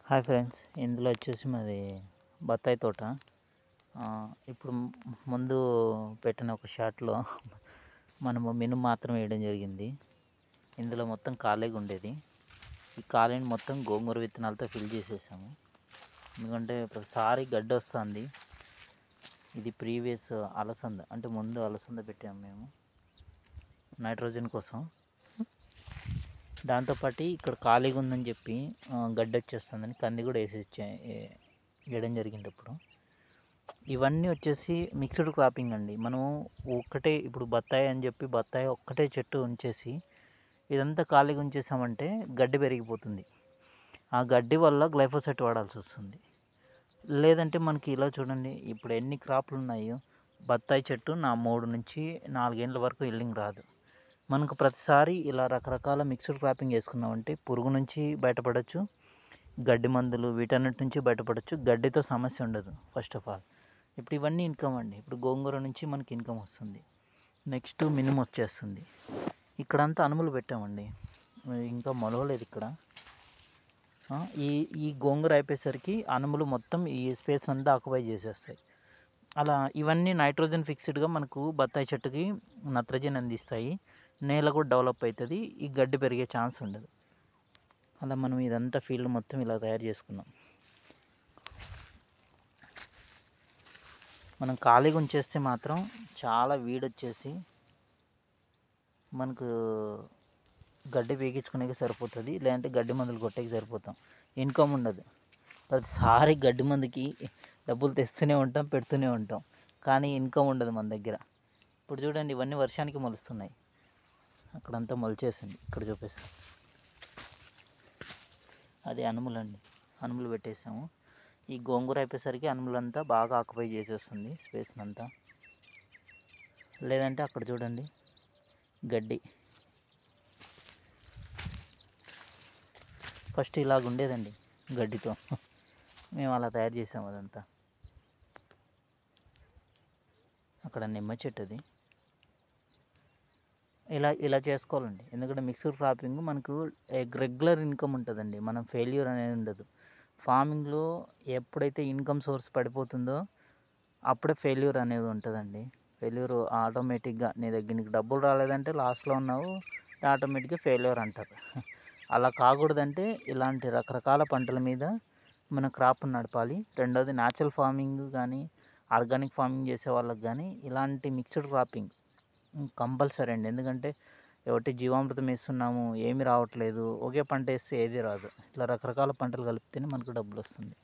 Hi friends, ఇందులో వచ్చేసి మాది బత్తాయి తోట. ఇప్పుడు ముందు పెట్టిన ఒక షాట్లో మనము మినుము మాత్రం వేయడం జరిగింది. ఇందులో మొత్తం ఖాళీగా ఉండేది. ఈ ఖాళీని మొత్తం గోంగూర విత్తనాలతో ఫిల్ చేసేసాము. ఎందుకంటే ప్రతిసారి గడ్డి వస్తుంది. ఇది ప్రీవియస్ అలసంద, అంటే ముందు అలసంద పెట్టాము మేము నైట్రోజన్ కోసం. దాంతోపాటు ఇక్కడ ఖాళీగా ఉందని చెప్పి గడ్డి వచ్చేస్తుందని కంది కూడా వేయడం జరిగింది. ఇప్పుడు ఇవన్నీ వచ్చేసి మిక్స్డ్ క్రాపింగ్ అండి. మనము ఒక్కటే ఇప్పుడు బత్తాయి అని చెప్పి బత్తాయి ఒక్కటే చెట్టు ఉంచేసి ఇదంతా ఖాళీగా ఉంచేసామంటే గడ్డి పెరిగిపోతుంది. ఆ గడ్డి వల్ల గ్లైఫోసైట్ వాడాల్సి వస్తుంది. లేదంటే మనకి ఇలా చూడండి, ఇప్పుడు ఎన్ని క్రాప్లు ఉన్నాయో బత్తాయి చెట్టు నా 3 నుంచి 4 ఏళ్ళ వరకు ఇల్లింగ్ రాదు. మనకు ప్రతిసారి ఇలా రకరకాల మిక్స్డ్ క్రాపింగ్ వేసుకున్నామంటే పురుగు నుంచి బయటపడవచ్చు, గడ్డి మందులు వీటన్నిటి నుంచి బయటపడవచ్చు. గడ్డితో సమస్య ఉండదు ఫస్ట్ ఆఫ్ ఆల్. ఇప్పుడు ఇవన్నీ ఇన్కమ్ అండి. ఇప్పుడు గోంగూర నుంచి మనకి ఇన్కమ్ వస్తుంది. నెక్స్ట్ మినుము వచ్చేస్తుంది. ఇక్కడంతా అనుములు పెట్టామండి, ఇంకా మొలవలేదు ఇక్కడ. ఈ గోంగూర అయిపోయేసరికి అనుములు మొత్తం ఈ స్పేస్ అంతా ఆక్యుపై చేసేస్తాయి. అలా ఇవన్నీ నైట్రోజన్ ఫిక్స్డ్గా మనకు బత్తాయి చెట్టుకి నత్రజని అందిస్తాయి. నేల కూడా డెవలప్ అవుతుంది, ఈ గడ్డి పెరిగే ఛాన్స్ ఉండదు. అలా మనం ఇదంతా ఫీల్డ్ మొత్తం ఇలా తయారు చేసుకున్నాం. మనం ఖాళీగా ఉంచేస్తే మాత్రం చాలా వీడొచ్చేసి మనకు గడ్డి పీకించుకునేకి సరిపోతుంది, లేదంటే గడ్డి మందులు కొట్టేకి సరిపోతాం. ఇన్కమ్ ఉండదు. ప్రతిసారి గడ్డి మందుకి డబ్బులు తెస్తూనే ఉంటాం, పెడుతూనే ఉంటాం, కానీ ఇన్కమ్ ఉండదు మన దగ్గర. ఇప్పుడు చూడండి, ఇవన్నీ వర్షానికి మొలుస్తున్నాయి. అక్కడంతా మొలిచేసింది, ఇక్కడ చూపిస్తాం. అది అనుములండి, అనుములు పెట్టేసాము. ఈ గోంగూర అయిపోయేసరికి అనుములంతా బాగా ఆక్యుపై చేసేస్తుంది స్పేస్ని అంతా. లేదంటే అక్కడ చూడండి గడ్డి. ఫస్ట్ ఇలాగ ఉండేదండి గడ్డితో, మేము అలా తయారు చేసాము అదంతా. అక్కడ నిమ్మ చెట్టు అది. ఇలా చేసుకోవాలండి, ఎందుకంటే మిక్స్డ్ క్రాపింగ్ మనకు రెగ్యులర్ ఇన్కమ్ ఉంటుందండి. మనం ఫెయిల్యూర్ అనేది ఉండదు. ఫార్మింగ్లో ఎప్పుడైతే ఇన్కమ్ సోర్స్ పడిపోతుందో అప్పుడే ఫెయిల్యూర్ అనేది ఉంటుందండి. ఫెయిల్యూర్ ఆటోమేటిక్గా నీకు డబ్బులు రాలేదంటే లాస్ట్లో ఉన్నావు, ఆటోమేటిక్గా ఫెయిల్యూర్ అంటారు. అలా కాకూడదంటే ఇలాంటి రకరకాల పంటల మీద మన క్రాప్ నడపాలి. రెండోది న్యాచురల్ ఫార్మింగ్ కానీ ఆర్గానిక్ ఫార్మింగ్ చేసే వాళ్ళకి కానీ ఇలాంటి మిక్స్డ్ క్రాపింగ్ కంపల్సరీ అండి. ఎందుకంటే ఒకటి జీవామృతం వేస్తున్నాము, ఏమి రావట్లేదు, ఒకే పంట వేస్తే ఏది రాదు. ఇట్లా రకరకాల పంటలు కలిపితేనే మనకు డబ్బులు వస్తుంది.